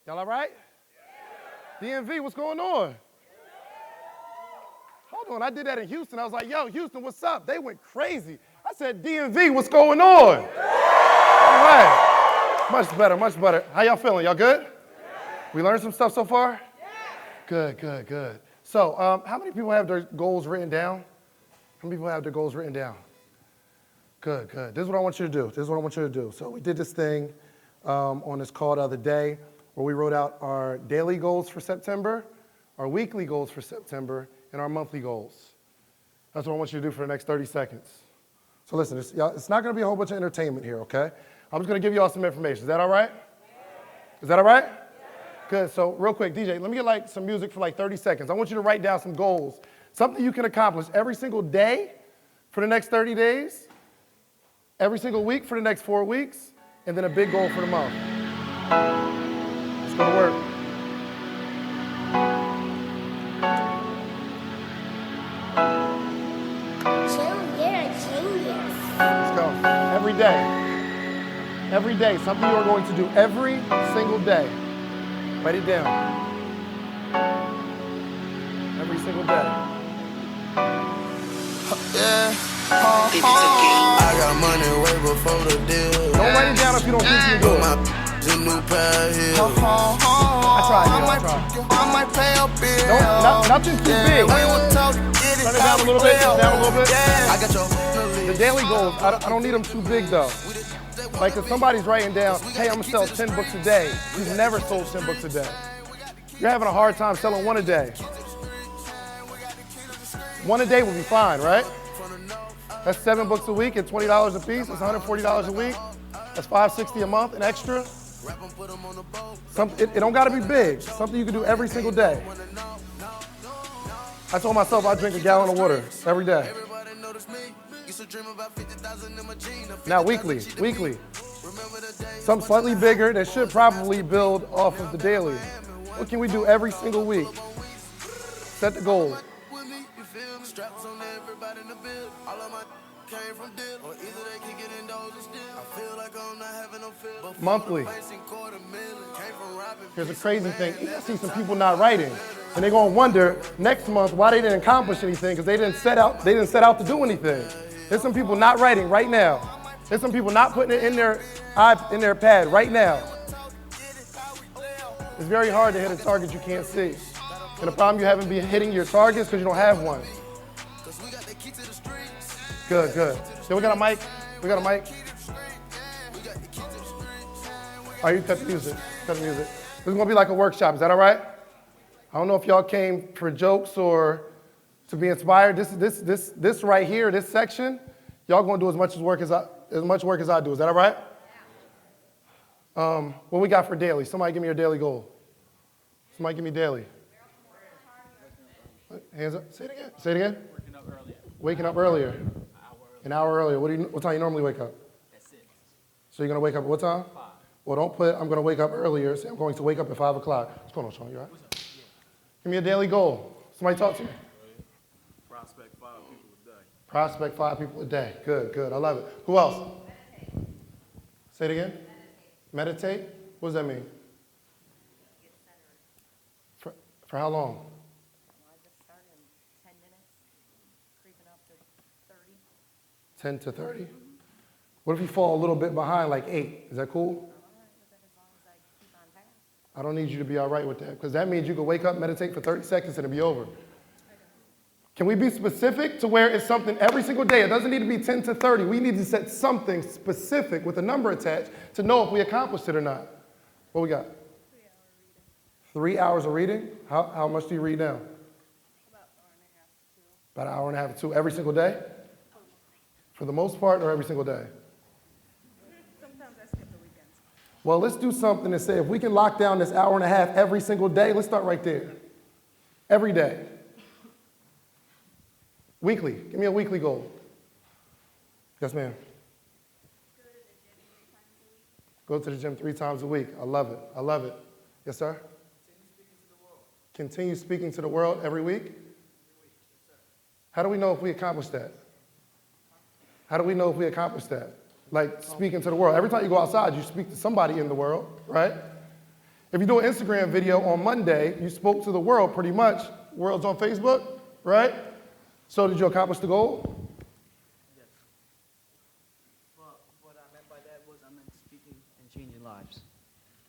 Y'all all right? DMV, what's going on? Hold on, I did that in Houston. I was like, yo, Houston, what's up? They went crazy. I said, DMV, what's going on? All right. Much better, much better. How y'all feeling? Y'all good? We learned some stuff so far? Good, good, good. So how many people have their goals written down? How many people have their goals written down? Good, good. This is what I want you to do. This is what I want you to do. So we did this thing on this call the other day where we wrote out our daily goals for September, our weekly goals for September, and our monthly goals. That's what I want you to do for the next 30 seconds. So listen, it's not going to be a whole bunch of entertainment here, okay? I'm just going to give you all some information. Is that all right? Is that all right? Good. So real quick, DJ, let me get like some music for like 30 seconds. I want you to write down some goals, something you can accomplish every single day for the next 30 days, every single week for the next 4 weeks, and then a big goal for the month. Let's go to work. Let's go. Every day. Every day. Something you are going to do every single day. Write it down. Every single day. Yeah. I got money way before the deal. Don't write it down if you don't think you can do it. New pair here. I tried. I might pay a bill. Nothing's too big. Turn it down a little bit. Down a little bit. I got your The daily goals, I don't need them too big though. Like if somebody's writing down, hey, I'm gonna sell 10 books a day. You've never sold 10 books a day. You're having a hard time selling one a day. One a day would be fine, right? That's 7 books a week at $20 a piece. That's $140 a week. That's $560 a month, an extra. It don't gotta be big. Something you can do every single day. I told myself I'd drink a gallon of water every day. Now weekly. Something slightly bigger that should probably build off of the daily. What can we do every single week? Set the goal. Monthly. Here's a crazy thing. You see some people not writing, and they're gonna wonder next month why they didn't accomplish anything because they didn't set out to do anything. There's some people not writing right now. There's some people not putting it in their pad right now. It's very hard to hit a target you can't see. And the problem you haven't been hitting your targets because you don't have one. Good, good. So we got a mic. All right, you cut the music. This is gonna be like a workshop. Is that all right? I don't know if y'all came for jokes or to be inspired. This right here, this section, y'all gonna do as much work as I do. Is that all right? What we got for daily? Somebody give me your daily goal. Somebody give me daily. Hands up. Say it again. Waking up earlier. An hour earlier. What time you normally wake up? At 6. So you're gonna wake up at what time? 5. Well, don't put I'm gonna wake up earlier. Say I'm going to wake up at 5 o'clock. What's going on, Sean? You all right? Give me a daily goal. Somebody talk to me. Prospect 5 people a day. Prospect 5 people a day. Good, good. I love it. Who else? Meditate. Say it again. Meditate. What does that mean? Get centered. For how long? Well, I just started in 10 minutes, creeping up to 30. 10 to 30? What if you fall a little bit behind, like 8? Is that cool? All right, with it as long as I keep on task. I don't need you to be all right with that, because that means you can wake up, meditate for 30 seconds, and it'll be over. Can we be specific to where it's something every single day? It doesn't need to be 10 to 30. We need to set something specific with a number attached to know if we accomplished it or not. What we got? 3 hours of reading. How much do you read now? About an hour and a half to 2 every single day? For the most part, or every single day? Sometimes I skip the weekends. Well, let's do something and say if we can lock down this hour and a half every single day, let's start right there. Every day. Weekly. Give me a weekly goal. Yes, ma'am. Go to the gym 3 times a week. I love it. I love it. Yes, sir? Continue speaking to the world every week? How do we know if we accomplished that? How do we know if we accomplished that? Like speaking to the world. Every time you go outside, you speak to somebody in the world, right? If you do an Instagram video on Monday, you spoke to the world pretty much. World's on Facebook, right? So did you accomplish the goal? Yes. Well, what I meant by that was I meant speaking and changing lives.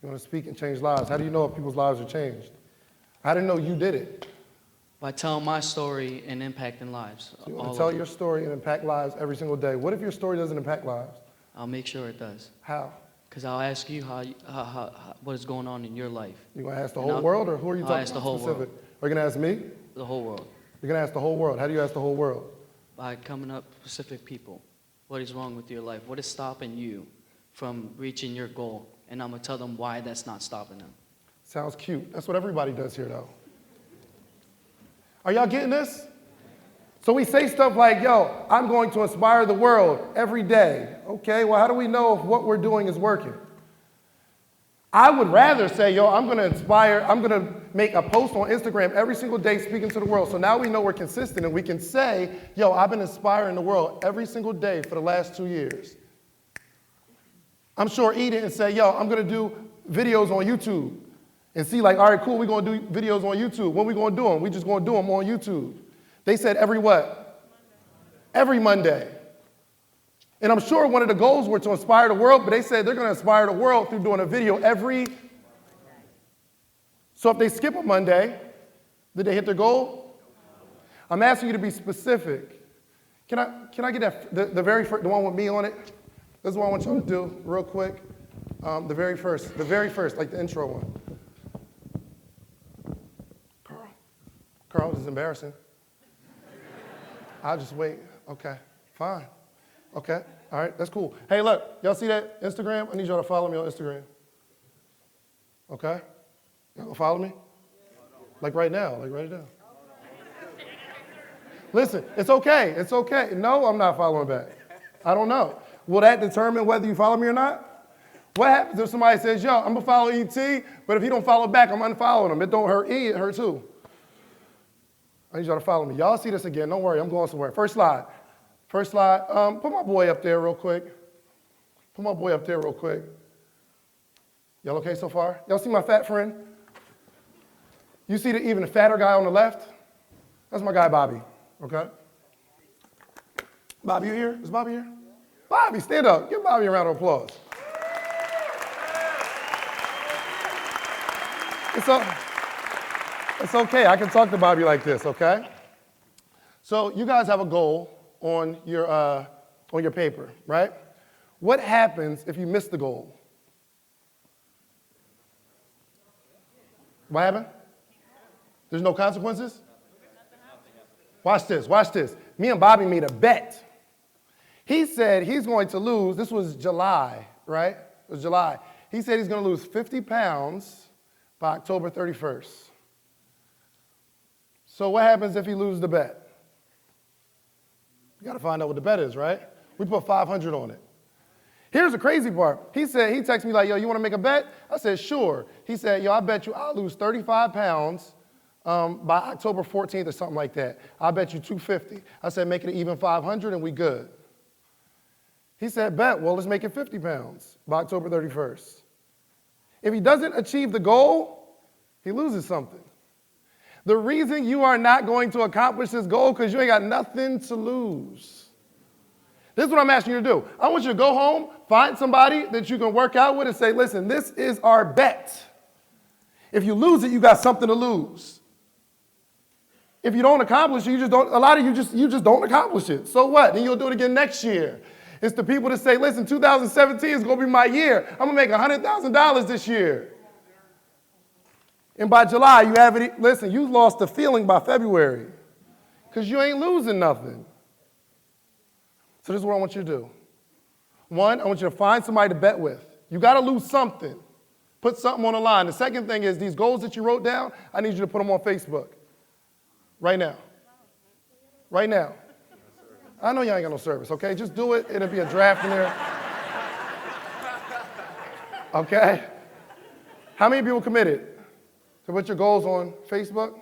You want to speak and change lives. How do you know if people's lives are changed? I didn't know you did it. By telling my story and impacting lives. You want to tell your story and impact lives every single day. What if your story doesn't impact lives? I'll make sure it does. How? Because I'll ask you what is going on in your life. You going to ask the whole world, or who are you talking I'll ask the whole specific? world. Are you going to ask me? The whole world. You're going to ask the whole world. How do you ask the whole world? By coming up with specific people. What is wrong with your life? What is stopping you from reaching your goal? And I'm going to tell them why that's not stopping them. Sounds cute. That's what everybody does here, though. Are y'all getting this? So we say stuff like, yo, I'm going to inspire the world every day. Okay, well, how do we know if what we're doing is working? I would rather say, yo, I'm going to make a post on Instagram every single day speaking to the world. So now we know we're consistent and we can say, yo, I've been inspiring the world every single day for the last 2 years. I'm sure eat it and say, yo, I'm going to do videos on YouTube. And see, like, all right, cool, we're going to do videos on YouTube. When we going to do them? We just going to do them on YouTube. They said every what? Every Monday. And I'm sure one of the goals were to inspire the world, but they said they're going to inspire the world through doing a video every. So if they skip a Monday, did they hit their goal? I'm asking you to be specific. Can I get that, the very first, the one with me on it? This is what I want y'all to do real quick. The very first, like the intro one. Carl, this is embarrassing. I'll just wait. Okay, fine. Okay, all right, that's cool. Hey, look, y'all see that Instagram? I need y'all to follow me on Instagram. Okay? Y'all gonna follow me? Like right now, Listen, it's okay, it's okay. No, I'm not following back. I don't know. Will that determine whether you follow me or not? What happens if somebody says, yo, I'm gonna follow ET, but if he don't follow back, I'm unfollowing him. It don't hurt E, it hurts who? I need y'all to follow me. Y'all see this again, don't worry, I'm going somewhere. First slide. Put my boy up there real quick. Y'all okay so far? Y'all see my fat friend? You see even the fatter guy on the left? That's my guy, Bobby, okay? Bobby, you here? Is Bobby here? Bobby, stand up. Give Bobby a round of applause. It's okay. I can talk to Bobby like this, okay? So you guys have a goal on your paper, right? What happens if you miss the goal? What happened? There's no consequences? Watch this. Me and Bobby made a bet. He said he's going to lose, this was July, right? It was July. He said he's going to lose 50 pounds by October 31st. So what happens if he loses the bet? You got to find out what the bet is, right? We put 500 on it. Here's the crazy part. He texted me like, yo, you want to make a bet? I said, sure. He said, yo, I bet you I'll lose 35 pounds by October 14th or something like that. I'll bet you 250. I said, make it even 500 and we good. He said, bet. Well, let's make it 50 pounds by October 31st. If he doesn't achieve the goal, he loses something. The reason you are not going to accomplish this goal because you ain't got nothing to lose. This is what I'm asking you to do. I want you to go home, find somebody that you can work out with and say, listen, this is our bet. If you lose it, you got something to lose. If you don't accomplish it, a lot of you just don't accomplish it. So what? Then you'll do it again next year. It's the people that say, listen, 2017 is going to be my year. I'm going to make $100,000 this year. And by July, you have it. Listen, you lost the feeling by February because you ain't losing nothing. So this is what I want you to do. One, I want you to find somebody to bet with. You got to lose something. Put something on the line. The second thing is these goals that you wrote down, I need you to put them on Facebook. Right now. Right now. I know y'all ain't got no service, okay? Just do it. It'll be a draft in there. Okay? How many people committed to put your goals on Facebook?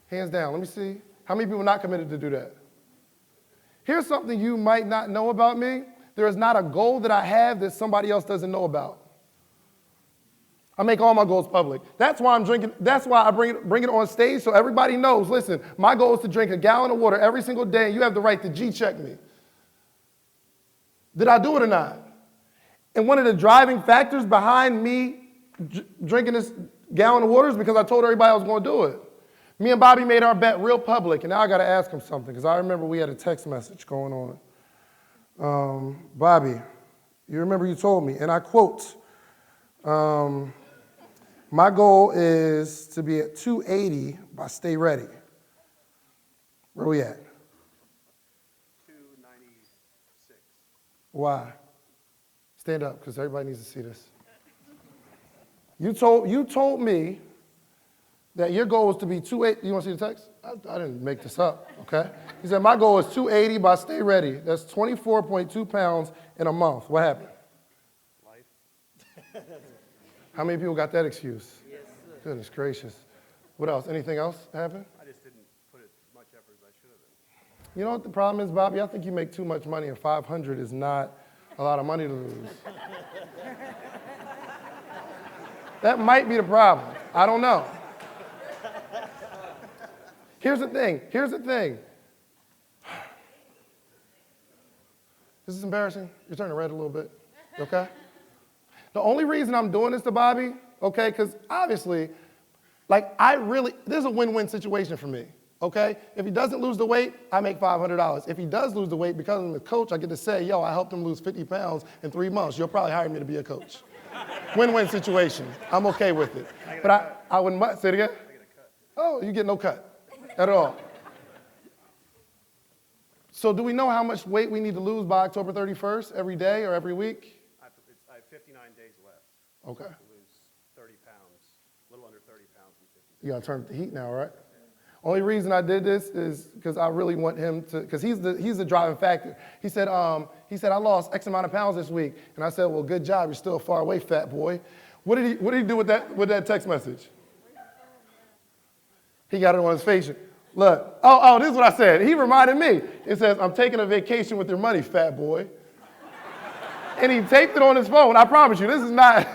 Hands down. Let me see. How many people not committed to do that? Here's something you might not know about me. There is not a goal that I have that somebody else doesn't know about. I make all my goals public. That's why I'm drinking. That's why I bring it on stage so everybody knows, listen, my goal is to drink a gallon of water every single day, and you have the right to G-check me. Did I do it or not? And one of the driving factors behind me drinking this gallon of water is because I told everybody I was going to do it. Me and Bobby made our bet real public, and now I got to ask him something, because I remember we had a text message going on. Bobby, you remember you told me, and I quote, my goal is to be at 280 by Stay Ready. Where we at? 296. Why? Stand up, because everybody needs to see this. You told me that your goal was to be 280. You want to see the text? I didn't make this up, okay? He said, my goal is 280 by Stay Ready. That's 24.2 pounds in a month. What happened? Life. How many people got that excuse? Yes, sir. Goodness gracious. What else? Anything else happen? I just didn't put as much effort as I should have been. You know what the problem is, Bobby? I think you make too much money, and 500 is not a lot of money to lose. That might be the problem. I don't know. Here's the thing. This is embarrassing. You're turning red a little bit, okay? The only reason I'm doing this to Bobby, okay, because obviously, this is a win-win situation for me, okay? If he doesn't lose the weight, I make $500. If he does lose the weight, because I'm the coach, I get to say, yo, I helped him lose 50 pounds in 3 months. You'll probably hire me to be a coach. Win-win situation. I'm okay with it. But I wouldn't, say it again? I get a cut. Oh, you get no cut at all. So do we know how much weight we need to lose by October 31st, every day or every week? I have 59 days left. Okay. To lose 30 pounds, a little under 30 pounds in 50 days. You gotta turn up the heat now, right? Only reason I did this is because I really want him to, because he's the driving factor. He said, I lost X amount of pounds this week. And I said, well, good job, you're still far away, fat boy. What did he do with that text message? He got it on his face. Look, this is what I said. He reminded me. It says, I'm taking a vacation with your money, fat boy. And he taped it on his phone. I promise you, this is not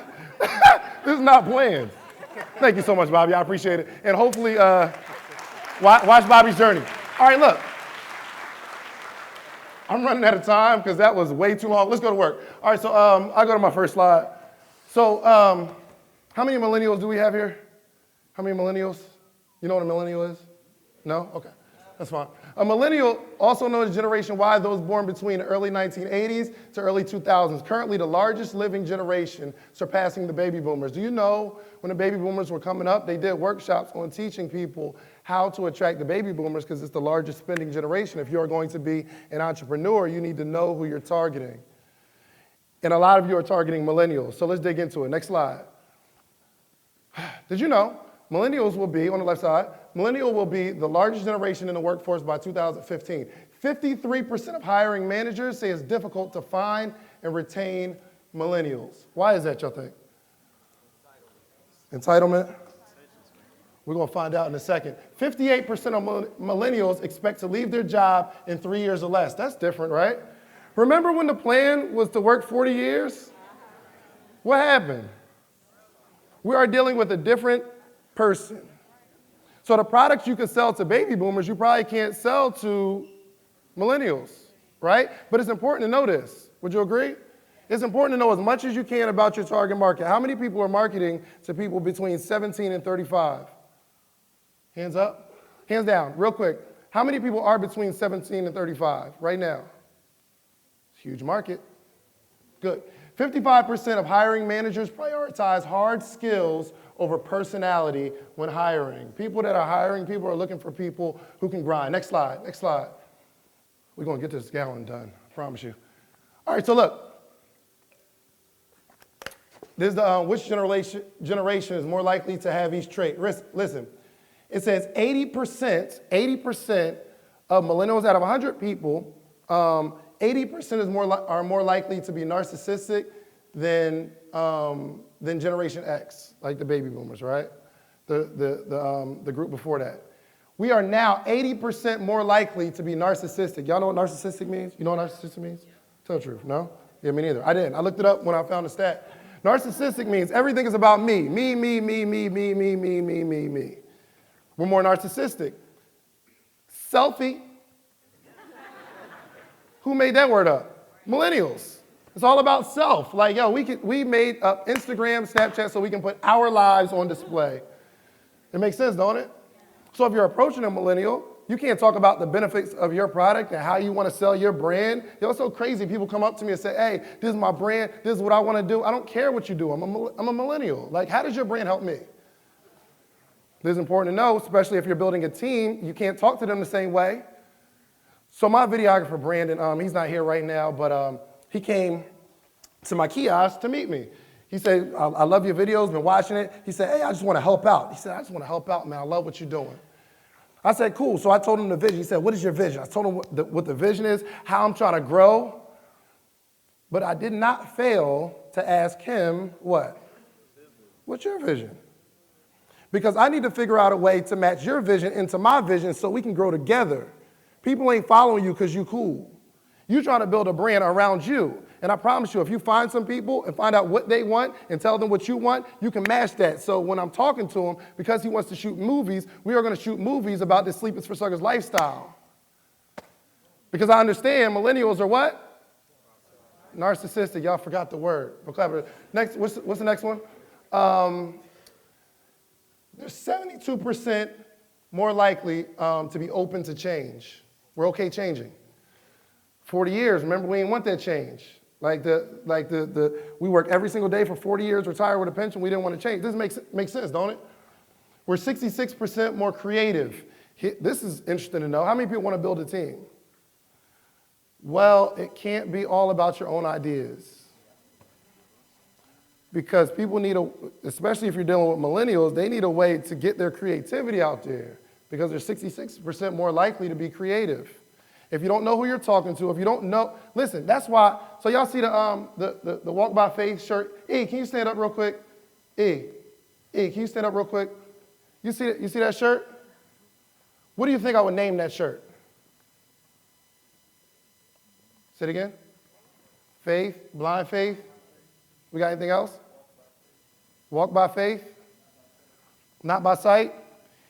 planned. Thank you so much, Bobby. I appreciate it. And hopefully, watch Bobby's journey. All right, look. I'm running out of time because that was way too long. Let's go to work. All right, so I'll go to my first slide. So how many millennials do we have here? How many millennials? You know what a millennial is? No? Okay, that's fine. A millennial, also known as Generation Y, those born between the early 1980s to early 2000s, currently the largest living generation, surpassing the baby boomers. Do you know when the baby boomers were coming up, they did workshops on teaching people how to attract the baby boomers because it's the largest spending generation. If you're going to be an entrepreneur, you need to know who you're targeting. And a lot of you are targeting millennials. So let's dig into it. Next slide. Did you know millennials will be, on the left side, millennial will be the largest generation in the workforce by 2015. 53% of hiring managers say it's difficult to find and retain millennials. Why is that, y'all think? Entitlement? We're going to find out in a second. 58% of millennials expect to leave their job in 3 years or less. That's different, right? Remember when the plan was to work 40 years? What happened? We are dealing with a different person. So the products you can sell to baby boomers, you probably can't sell to millennials, right? But it's important to know this. Would you agree? It's important to know as much as you can about your target market. How many people are marketing to people between 17 and 35? Hands up? Hands down, real quick. How many people are between 17 and 35 right now? Huge market. Good. 55% of hiring managers prioritize hard skills over personality when hiring. People that are hiring people are looking for people who can grind. Next slide. We're going to get this gallon done, I promise you. All right, so look. This is the which generation is more likely to have each trait. Listen, it says 80% of millennials out of 100 people, 80% are more likely to be narcissistic than Generation X, like the baby boomers, right? The group before that. We are now 80% more likely to be narcissistic. Y'all know what narcissistic means? You know what narcissistic means? Tell the truth, no? Yeah, me neither. I didn't. I looked it up when I found the stat. Narcissistic means everything is about me. Me, me, me, me, me, me, me, me, me, me. We're more narcissistic. Selfie. Who made that word up? Millennials. It's all about self. Like, yo, we made up Instagram, Snapchat so we can put our lives on display. It makes sense, don't it? So if you're approaching a millennial, you can't talk about the benefits of your product and how you want to sell your brand. Yo, it's so crazy. People come up to me and say, hey, this is my brand. This is what I want to do. I don't care what you do. I'm a millennial. Like, how does your brand help me? This is important to know, especially if you're building a team. You can't talk to them the same way. So my videographer, Brandon, he's not here right now, but he came to my kiosk to meet me. He said, I love your videos, been watching it. He said, hey, I just want to help out. He said, I just want to help out, man. I love what you're doing. I said, cool. So I told him the vision. He said, what is your vision? I told him what the vision is, how I'm trying to grow. But I did not fail to ask him what? What's your vision? Because I need to figure out a way to match your vision into my vision so we can grow together. People ain't following you because you cool. You're trying to build a brand around you. And I promise you, if you find some people and find out what they want and tell them what you want, you can match that. So when I'm talking to him, because he wants to shoot movies, we are going to shoot movies about this sleep is for suckers lifestyle. Because I understand millennials are what? Narcissistic. Y'all forgot the word. Next, what's the next one? They're 72% more likely to be open to change. We're okay changing. 40 years, remember, we didn't want that change. We work every single day for 40 years, retire with a pension, we didn't want to change. This makes sense, don't it? We're 66% more creative. This is interesting to know. How many people want to build a team? Well, it can't be all about your own ideas. Because people need especially if you're dealing with millennials, they need a way to get their creativity out there. Because they're 66% more likely to be creative. If you don't know who you're talking to, if you don't know, listen, that's why, so y'all see the Walk by Faith shirt? E, can you stand up real quick? E, can you stand up real quick? You see that shirt? What do you think I would name that shirt? Say it again. Faith, blind faith. We got anything else? Walk by faith, not by sight.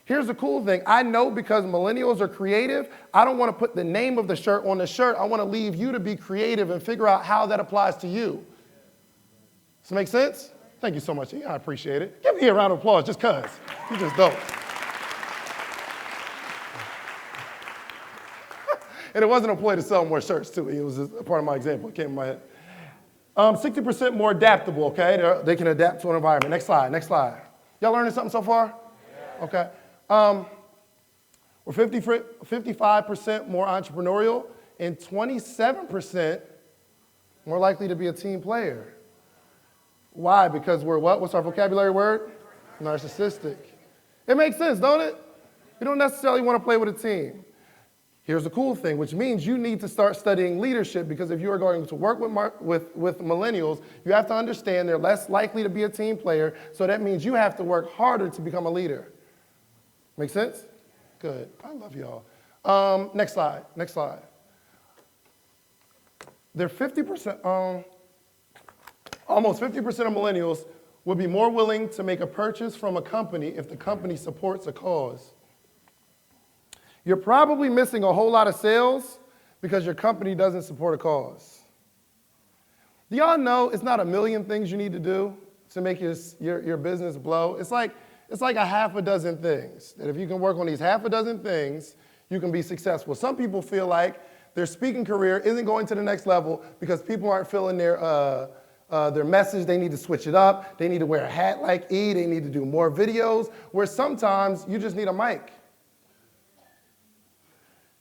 Here's the cool thing. I know because millennials are creative, I don't want to put the name of the shirt on the shirt. I want to leave you to be creative and figure out how that applies to you. Does that make sense? Thank you so much. I appreciate it. Give me a round of applause just because. You just dope. And it wasn't a ploy to sell more shirts, too. It was just a part of my example. It came in my head. 60% more adaptable, okay? They can adapt to an environment. Next slide. Y'all learning something so far? Yeah. Okay. We're 55% more entrepreneurial and 27% more likely to be a team player. Why? Because we're what? What's our vocabulary word? Narcissistic. It makes sense, don't it? You don't necessarily want to play with a team. Here's the cool thing, which means you need to start studying leadership, because if you are going to work with millennials, you have to understand they're less likely to be a team player, so that means you have to work harder to become a leader. Make sense? Good. I love y'all. Next slide. They're 50%, almost 50% of millennials would be more willing to make a purchase from a company if the company supports a cause. You're probably missing a whole lot of sales because your company doesn't support a cause. Do y'all know it's not a million things you need to do to make your business blow? It's like a half a dozen things, that if you can work on these half a dozen things, you can be successful. Some people feel like their speaking career isn't going to the next level because people aren't feeling their message. They need to switch it up. They need to wear a hat like E. They need to do more videos, where sometimes you just need a mic.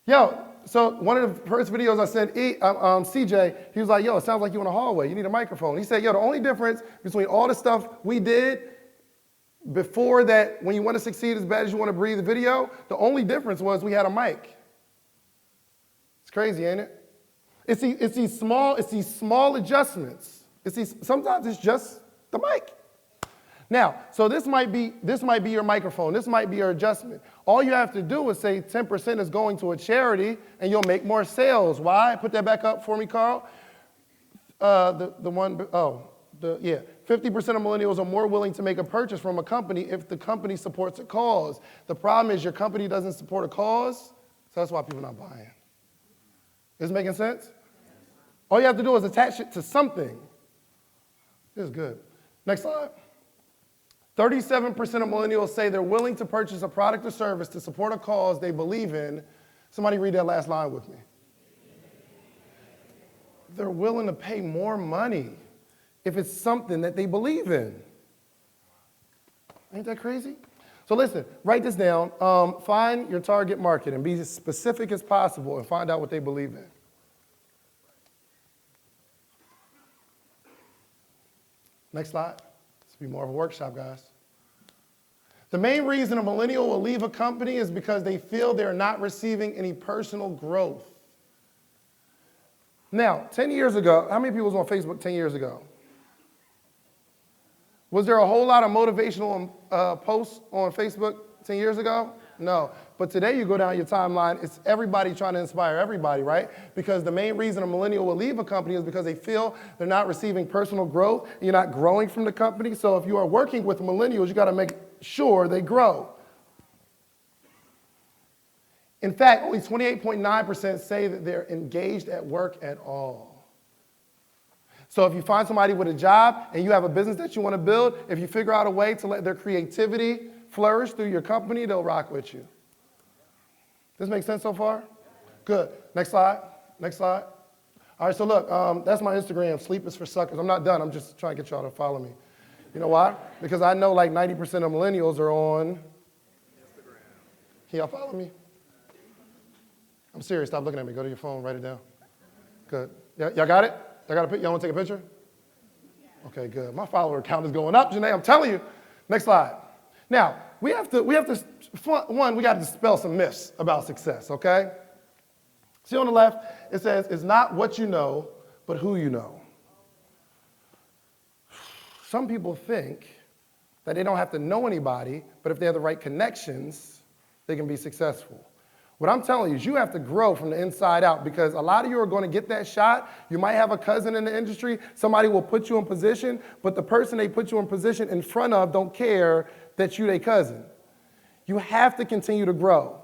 Yo, so one of the first videos I sent CJ, he was like, yo, it sounds like you're in a hallway. You need a microphone. He said, yo, the only difference between all the stuff we did before that, when you want to succeed as bad as you want to breathe the video, the only difference was we had a mic. It's crazy, ain't it? It's these small adjustments. Sometimes it's just the mic. Now, so this might be your microphone. This might be your adjustment. All you have to do is say 10% is going to a charity, and you'll make more sales. Why? Put that back up for me, Carl. 50% of millennials are more willing to make a purchase from a company if the company supports a cause. The problem is your company doesn't support a cause, so that's why people are not buying. Is it making sense? All you have to do is attach it to something. This is good. Next slide. 37% of millennials say they're willing to purchase a product or service to support a cause they believe in. Somebody read that last line with me. They're willing to pay more money if it's something that they believe in. Ain't that crazy? So listen, write this down. Find your target market and be as specific as possible and find out what they believe in. Next slide. This will be more of a workshop, guys. The main reason a millennial will leave a company is because they feel they're not receiving any personal growth. Now, 10 years ago, how many people was on Facebook 10 years ago? Was there a whole lot of motivational posts on Facebook 10 years ago? No. But today you go down your timeline, it's everybody trying to inspire everybody, right? Because the main reason a millennial will leave a company is because they feel they're not receiving personal growth, and you're not growing from the company. So if you are working with millennials, you got to make sure they grow. In fact, only 28.9% say that they're engaged at work at all. So if you find somebody with a job and you have a business that you want to build, if you figure out a way to let their creativity flourish through your company, they'll rock with you. This make sense so far? Good. Next slide. Next slide. All right, so look, that's my Instagram, Sleep is for Suckers. I'm not done. I'm just trying to get y'all to follow me. You know why? Because I know like 90% of millennials are on Instagram. Can y'all follow me? I'm serious. Stop looking at me. Go to your phone. Write it down. Good. Y'all got it? Y'all got a picture? Y'all want to take a picture? Okay, good. My follower count is going up, Janae. I'm telling you. Next slide. Now, we have to, we got to dispel some myths about success, okay? See on the left, it says, it's not what you know, but who you know. Some people think that they don't have to know anybody, but if they have the right connections, they can be successful. What I'm telling you is you have to grow from the inside out, because a lot of you are going to get that shot. You might have a cousin in the industry. Somebody will put you in position, but the person they put you in position in front of don't care that you their cousin. You have to continue to grow.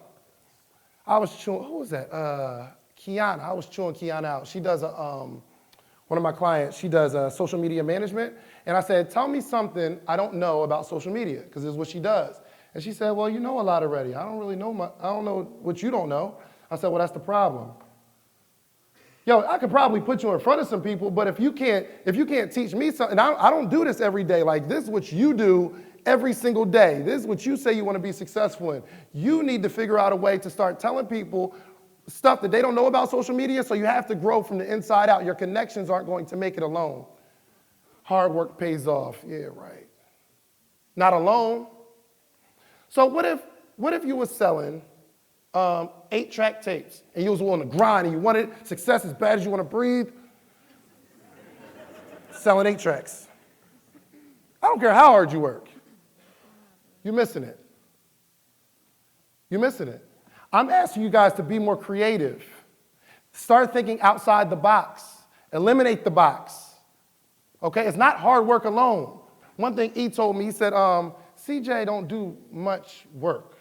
I was chewing, who was that? Kiana. I was chewing Kiana out. She does one of my clients, she does social media management. And I said, tell me something I don't know about social media, because this is what she does. And she said, well, you know a lot already. I don't really know I don't know what you don't know. I said, well, that's the problem. Yo, I could probably put you in front of some people, but if you can't teach me something, I don't do this every day. Like, this is what you do every single day. This is what you say you want to be successful in. You need to figure out a way to start telling people stuff that they don't know about social media, so you have to grow from the inside out. Your connections aren't going to make it alone. Hard work pays off. Yeah, right. Not alone. So what if you were selling 8-track tapes and you was willing to grind and you wanted success as bad as you want to breathe? Selling 8 tracks. I don't care how hard you work. You're missing it. You're missing it. I'm asking you guys to be more creative. Start thinking outside the box. Eliminate the box. Okay? It's not hard work alone. One thing E told me, he said, CJ don't do much work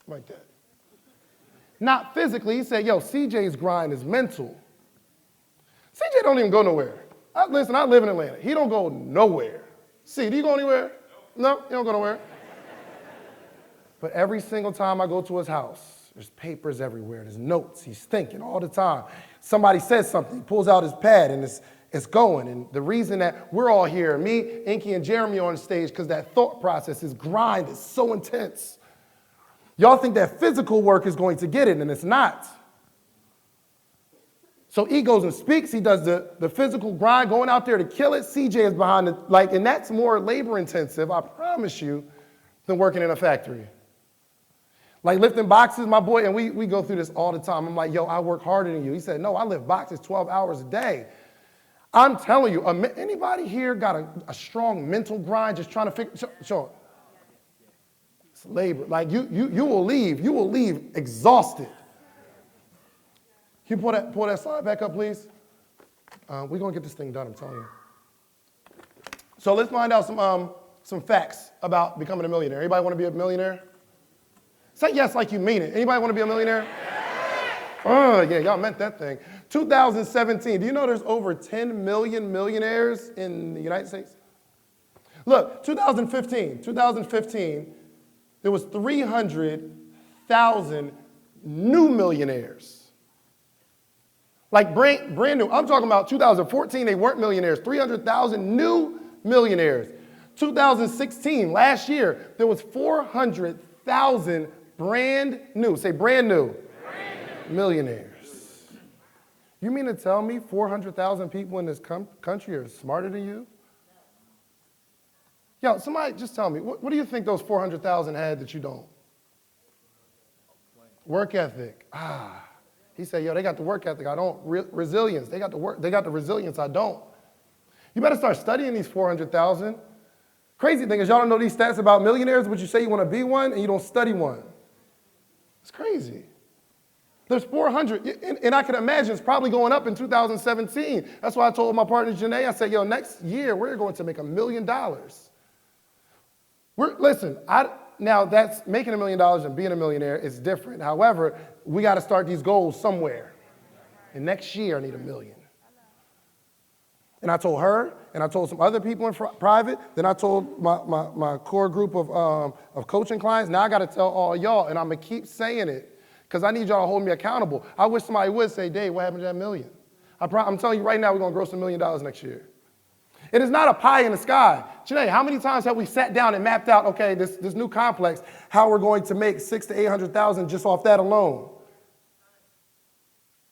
like that. Not physically. He said, yo, CJ's grind is mental. CJ don't even go nowhere. Listen, I live in Atlanta. He don't go nowhere. See, do you go anywhere? No, he don't go nowhere. But every single time I go to his house, there's papers everywhere. There's notes. He's thinking all the time. Somebody says something. He pulls out his pad and it's going. And the reason that we're all here, me, Inky, and Jeremy on stage, because that thought process, his grind is so intense. Y'all think that physical work is going to get it, and it's not. So E goes and speaks. He does the physical grind, going out there to kill it. CJ is behind it, and that's more labor intensive, I promise you, than working in a factory. Like lifting boxes, my boy, and we go through this all the time. I'm like, yo, I work harder than you. He said, no, I lift boxes 12 hours a day. I'm telling you, anybody here got a strong mental grind just trying to figure, sure. It's labor. Like you will leave exhausted. Can you pull that slide back up, please? We're going to get this thing done, I'm telling you. So let's find out some facts about becoming a millionaire. Anybody want to be a millionaire? Say yes like you mean it. Anybody want to be a millionaire? Oh, yeah, y'all meant that thing. 2017, do you know there's over 10 million millionaires in the United States? Look, 2015, there was 300,000 new millionaires. Like brand new. I'm talking about 2014, they weren't millionaires. 300,000 new millionaires. 2016, last year, there was 400,000 brand new, say brand new, millionaires. You mean to tell me 400,000 people in this country are smarter than you? Yo, somebody just tell me, what do you think those 400,000 had that you don't? Work ethic. He said, yo, they got the work ethic, I don't. Resilience, they got the resilience, I don't. You better start studying these 400,000. Crazy thing is y'all don't know these stats about millionaires, but you say you want to be one and you don't study one. It's crazy. There's 400, and I can imagine it's probably going up in 2017. That's why I told my partner Janae, I said, yo, next year we're going to make $1 million. Now that's making $1 million and being a millionaire is different. However, we got to start these goals somewhere. And next year I need $1 million. And I told her, and I told some other people in private, then I told my core group of coaching clients. Now I got to tell all y'all, and I'm going to keep saying it because I need y'all to hold me accountable. I wish somebody would say, Dave, what happened to that million? I'm telling you right now, we're going to gross $1 million next year. It is not a pie in the sky. Janae, how many times have we sat down and mapped out, okay, this new complex, how we're going to make $600,000 to $800,000 just off that alone?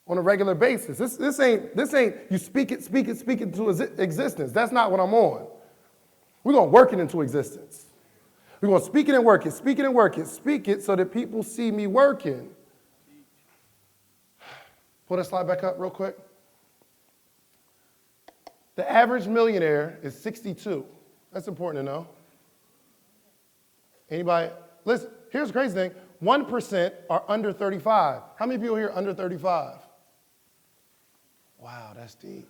On a regular basis. This ain't you speak it into existence. That's not what I'm on. We're going to work it into existence. We're going to speak it and work it, speak it and work it, speak it so that people see me working. Pull that slide back up real quick. The average millionaire is 62. That's important to know. Anybody? Listen, here's the crazy thing. 1% are under 35. How many people here are under 35? Wow, that's deep.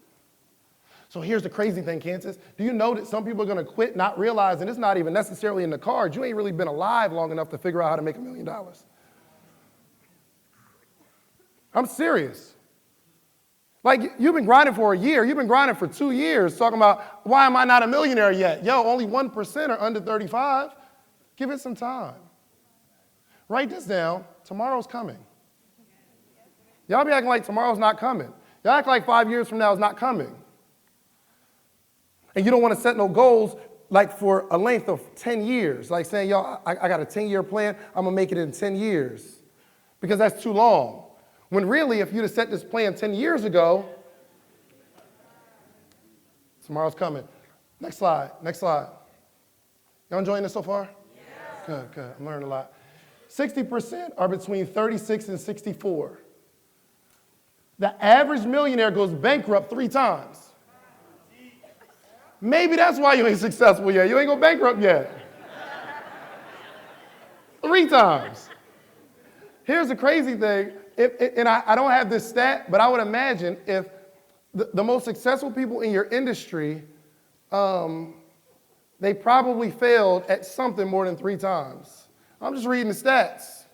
So here's the crazy thing, Kansas. Do you know that some people are going to quit not realizing it's not even necessarily in the cards? You ain't really been alive long enough to figure out how to make $1 million. I'm serious. Like, you've been grinding for a year. You've been grinding for 2 years talking about, why am I not a millionaire yet? Yo, only 1% are under 35. Give it some time. Write this down. Tomorrow's coming. Y'all be acting like tomorrow's not coming. Y'all act like 5 years from now is not coming. And you don't want to set no goals like for a length of 10 years. Like saying, yo, I got a 10-year plan. I'm going to make it in 10 years. Because that's too long. When really, if you'd have set this plan 10 years ago, tomorrow's coming. Next slide. Y'all enjoying this so far? Yeah. Good. I'm learning a lot. 60% are between 36 and 64. The average millionaire goes bankrupt 3 times. Maybe that's why you ain't successful yet. You ain't go bankrupt yet. 3 times. Here's the crazy thing. I don't have this stat, but I would imagine if the most successful people in your industry, they probably failed at something more than 3 times. I'm just reading the stats.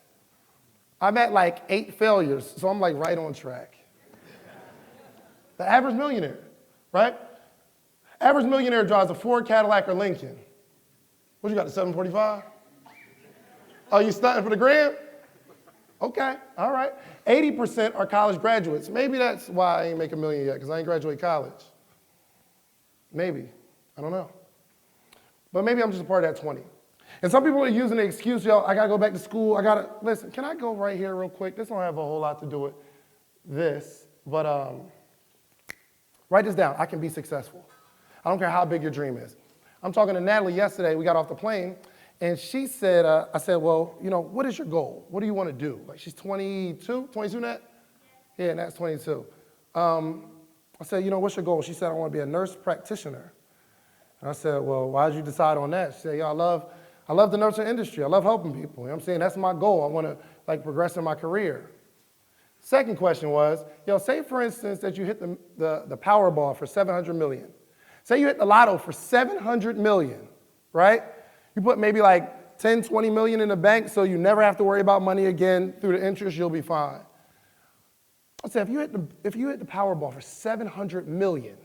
I'm at like 8 failures, so I'm like right on track. The average millionaire, right? Average millionaire drives a Ford, Cadillac, or Lincoln. What you got, the 745? Oh, you stunting for the gram? Okay, all right. 80% are college graduates. Maybe that's why I ain't make $1 million yet, because I ain't graduated college. Maybe, I don't know. But maybe I'm just a part of that 20. And some people are using the excuse, yo, I gotta go back to school, listen, can I go right here real quick? This don't have a whole lot to do with this, but write this down, I can be successful. I don't care how big your dream is. I'm talking to Natalie yesterday, we got off the plane, and she said, I said, well, you know, what is your goal? What do you want to do? Like, she's 22, Nat? Yeah, Nat's 22. I said, you know, what's your goal? She said, I want to be a nurse practitioner. And I said, well, why did you decide on that? She said, yo, I love the nursing industry. I love helping people. You know what I'm saying? That's my goal. I want to, like, progress in my career. Second question was, yo, say, for instance, that you hit the Powerball for $700 million. Say you hit the lotto for 700 million, right? You put maybe like 10, 20 million in the bank so you never have to worry about money again. Through the interest, you'll be fine. I said, if you hit the Powerball for 700 million,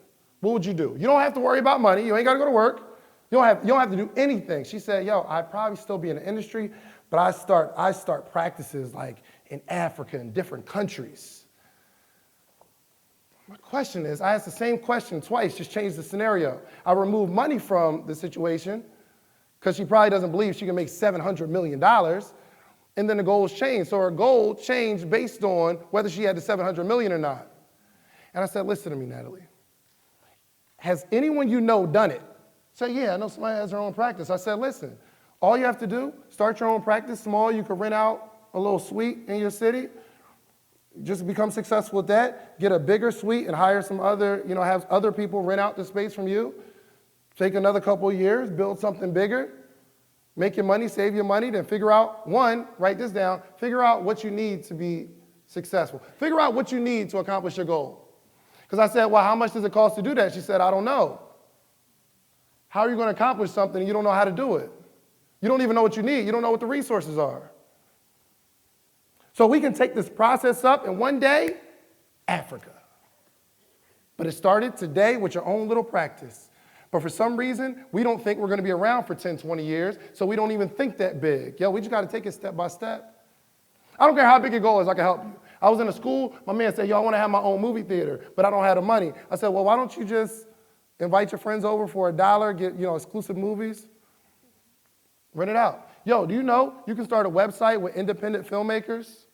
what would you do? You don't have to worry about money. You ain't got to go to work. You don't have to do anything. She said, yo, I'd probably still be in the industry, but I start practices like in Africa and different countries. My question is, I asked the same question twice, just changed the scenario. I removed money from the situation because she probably doesn't believe she can make $700 million. And then the goals changed. So her goal changed based on whether she had the 700 million or not. And I said, listen to me, Natalie. Has anyone you know done it? Say, yeah, I know somebody has their own practice. I said, listen, all you have to do, start your own practice, small. You can rent out a little suite in your city. Just become successful with that. Get a bigger suite and hire some other, have other people rent out the space from you. Take another couple of years, build something bigger. Make your money, save your money, then figure out, write this down, figure out what you need to be successful. Figure out what you need to accomplish your goal. Because I said, well, how much does it cost to do that? She said, I don't know. How are you going to accomplish something and you don't know how to do it? You don't even know what you need. You don't know what the resources are. So we can take this process up and one day, Africa. But it started today with your own little practice. But for some reason, we don't think we're going to be around for 10, 20 years, so we don't even think that big. Yo, we just got to take it step by step. I don't care how big your goal is, I can help you. I was in a school, my man said, yo, I want to have my own movie theater, but I don't have the money. I said, well, why don't you just invite your friends over for $1, get, exclusive movies, rent it out. Yo, do you know you can start a website with independent filmmakers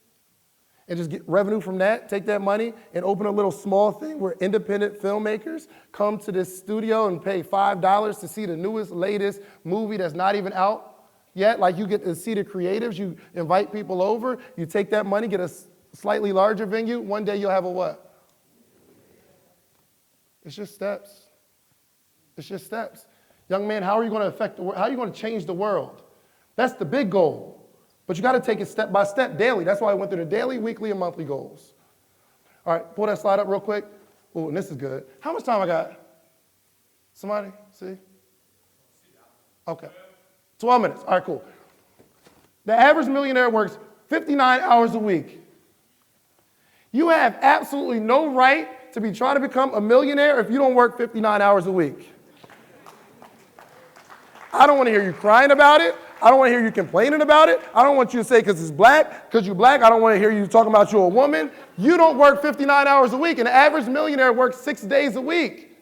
and just get revenue from that, take that money and open a little small thing where independent filmmakers come to this studio and pay $5 to see the newest, latest movie that's not even out yet. Like you get to see the creatives, you invite people over, you take that money, get a slightly larger venue, one day you'll have a what? It's just steps. It's just steps. Young man, how are you going to affect the world? How are you going to change the world? That's the big goal. But you got to take it step by step daily. That's why I went through the daily, weekly, and monthly goals. All right, pull that slide up real quick. Oh, and this is good. How much time I got? Somebody? See? Okay. 12 minutes. All right, cool. The average millionaire works 59 hours a week. You have absolutely no right to be trying to become a millionaire if you don't work 59 hours a week. I don't want to hear you crying about it. I don't want to hear you complaining about it. I don't want you to say because it's black, because you're black. I don't want to hear you talking about you're a woman. You don't work 59 hours a week. An average millionaire works 6 days a week.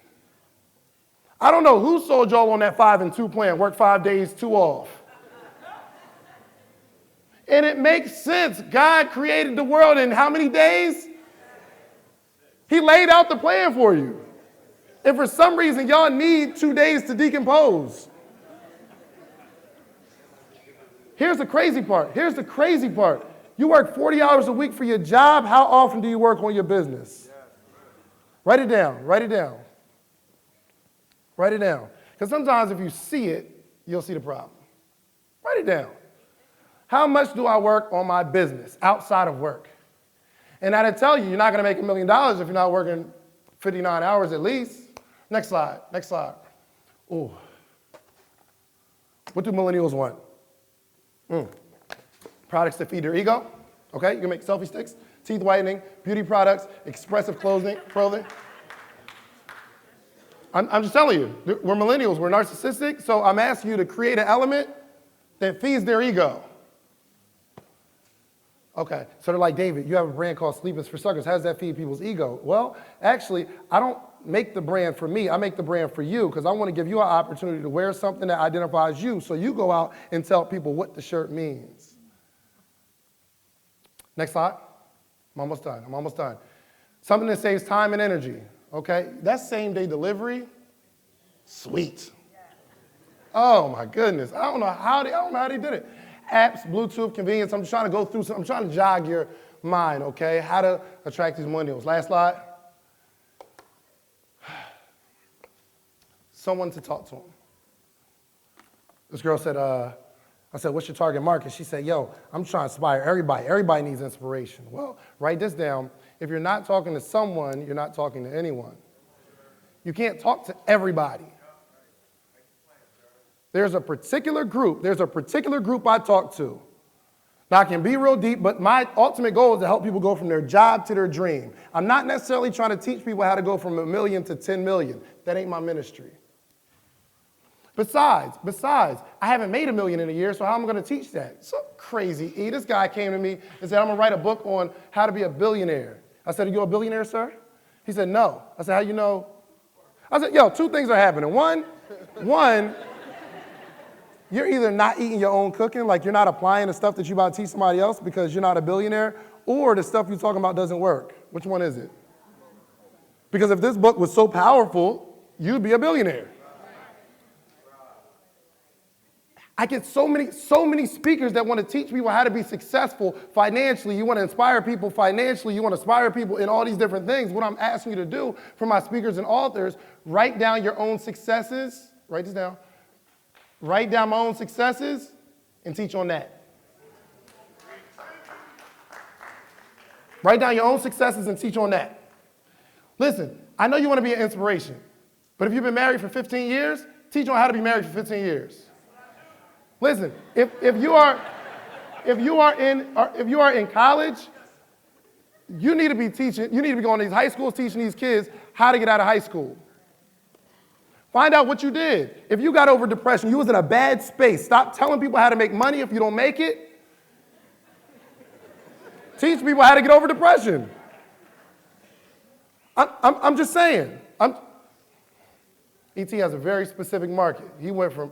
I don't know who sold y'all on that 5 and 2 plan, work 5 days, 2 off. And it makes sense. God created the world in how many days? He laid out the plan for you. And for some reason, y'all need 2 days to decompose. Here's the crazy part. You work 40 hours a week for your job. How often do you work on your business? Write it down. Because sometimes if you see it, you'll see the problem. Write it down. How much do I work on my business outside of work? And that'll tell you, you're not going to make $1 million if you're not working 59 hours at least. Next slide. Ooh. What do millennials want? Products that feed their ego. Okay, you can make selfie sticks, teeth whitening, beauty products, expressive clothing. I'm just telling you, we're millennials, we're narcissistic, so I'm asking you to create an element that feeds their ego. Okay, so they're like, David, you have a brand called Sleep is for Suckers. How does that feed people's ego? Well, actually, I don't make the brand for me. I make the brand for you because I want to give you an opportunity to wear something that identifies you so you go out and tell people what the shirt means. Next slide. I'm almost done. Something that saves time and energy, okay? That's same-day delivery. Sweet. Oh, my goodness. I don't know how they did it. Apps, Bluetooth, convenience. I'm just trying to go through I'm trying to jog your mind, okay? How to attract these millennials. Last slide. Someone to talk to them. This girl said, I said, what's your target market? She said, yo, I'm trying to inspire everybody. Everybody needs inspiration. Well, write this down. If you're not talking to someone, you're not talking to anyone. You can't talk to everybody. There's a particular group I talk to. Now, I can be real deep, but my ultimate goal is to help people go from their job to their dream. I'm not necessarily trying to teach people how to go from 1 million to 10 million. That ain't my ministry. Besides, I haven't made $1 million in a year, so how am I going to teach that? So crazy. This guy came to me and said, I'm going to write a book on how to be a billionaire. I said, are you a billionaire, sir? He said, no. I said, how you know? I said, yo, 2 things are happening. One, you're either not eating your own cooking, like you're not applying the stuff that you're about to teach somebody else because you're not a billionaire, or the stuff you're talking about doesn't work. Which one is it? Because if this book was so powerful, you'd be a billionaire. I get so many speakers that want to teach people how to be successful financially. You want to inspire people financially. You want to inspire people in all these different things. What I'm asking you to do for my speakers and authors, write down your own successes. Write this down. Write down my own successes and teach on that. Write down your own successes and teach on that. Listen, I know you want to be an inspiration, but if you've been married for 15 years, teach on how to be married for 15 years. Listen, if you are in college, you need to be going to these high schools teaching these kids how to get out of high school. Find out what you did. If you got over depression, you was in a bad space. Stop telling people how to make money if you don't make it. Teach people how to get over depression. I'm just saying. ET has a very specific market. He went from,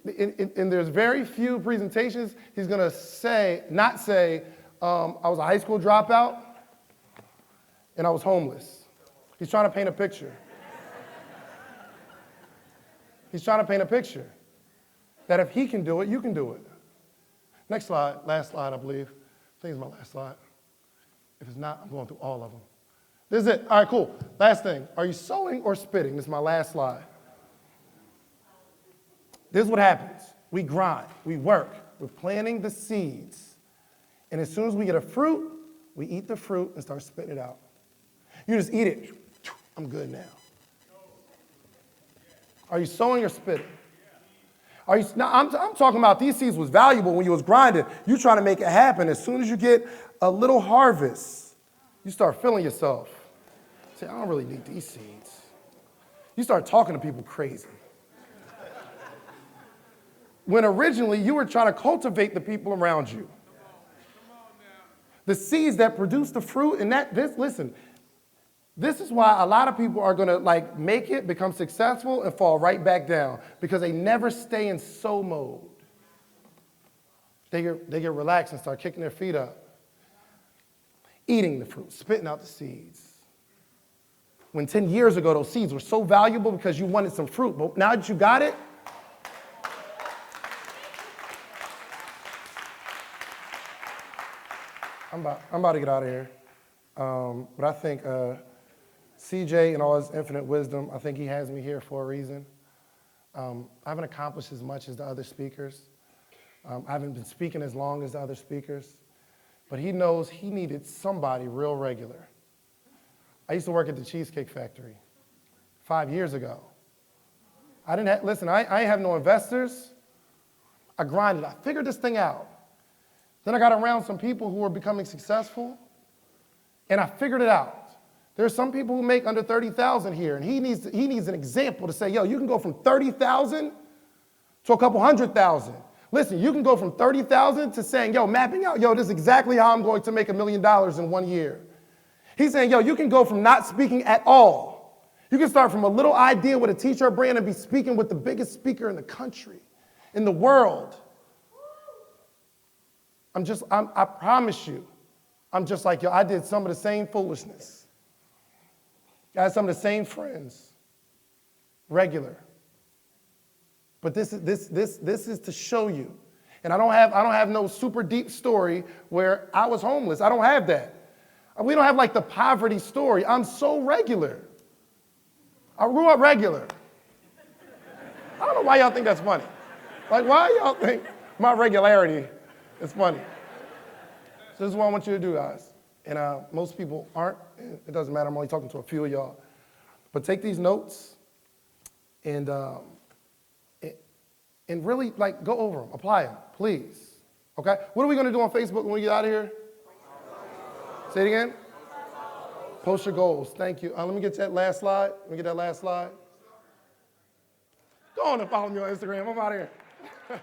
and there's very few presentations he's going to not say, I was a high school dropout and I was homeless. He's trying to paint a picture. He's trying to paint a picture that if he can do it, you can do it. Next slide, last slide, I believe. I think it's my last slide. If it's not, I'm going through all of them. This is it. All right, cool. Last thing. Are you sowing or spitting? This is my last slide. This is what happens. We grind. We work. We're planting the seeds. And as soon as we get a fruit, we eat the fruit and start spitting it out. You just eat it. I'm good now. Are you sowing or spitting? Now, I'm talking about these seeds was valuable when you was grinding. You trying to make it happen. As soon as you get a little harvest, you start feeling yourself. Say, I don't really need these seeds. You start talking to people crazy. When originally you were trying to cultivate the people around you. The seeds that produce the fruit, and listen, this is why a lot of people are going to make it, become successful, and fall right back down because they never stay in sow mode. They get relaxed and start kicking their feet up, eating the fruit, spitting out the seeds. When 10 years ago, those seeds were so valuable because you wanted some fruit, but now that you got it, I'm about to get out of here. But I think CJ, in all his infinite wisdom, I think he has me here for a reason. I haven't accomplished as much as the other speakers. I haven't been speaking as long as the other speakers. But he knows he needed somebody real regular. I used to work at the Cheesecake Factory 5 years ago. I ain't have no investors. I grinded. I figured this thing out. Then I got around some people who were becoming successful, and I figured it out. There's some people who make under 30,000 here, and he needs an example to say, yo, you can go from 30,000 to a couple 100,000. Listen, you can go from 30,000 to saying, yo, mapping out, yo, this is exactly how I'm going to make $1 million in 1 year. He's saying, yo, you can go from not speaking at all. You can start from a little idea with a t-shirt brand and be speaking with the biggest speaker in the country, in the world. I promise you, I'm just like you. I did some of the same foolishness. I had some of the same friends, regular. But this is to show you. And I don't have no super deep story where I was homeless. I don't have that. We don't have like the poverty story. I'm so regular. I grew up regular. I don't know why y'all think that's funny. Like, why y'all think my regularity is funny? So this is what I want you to do, guys. And most people aren't. It doesn't matter. I'm only talking to a few of y'all. But take these notes and really like go over them, apply them, please. Okay? What are we going to do on Facebook when we get out of here? Say it again. Post your goals. Thank you. Let me get that last slide. Let me get that last slide. Go on and follow me on Instagram. I'm out of here.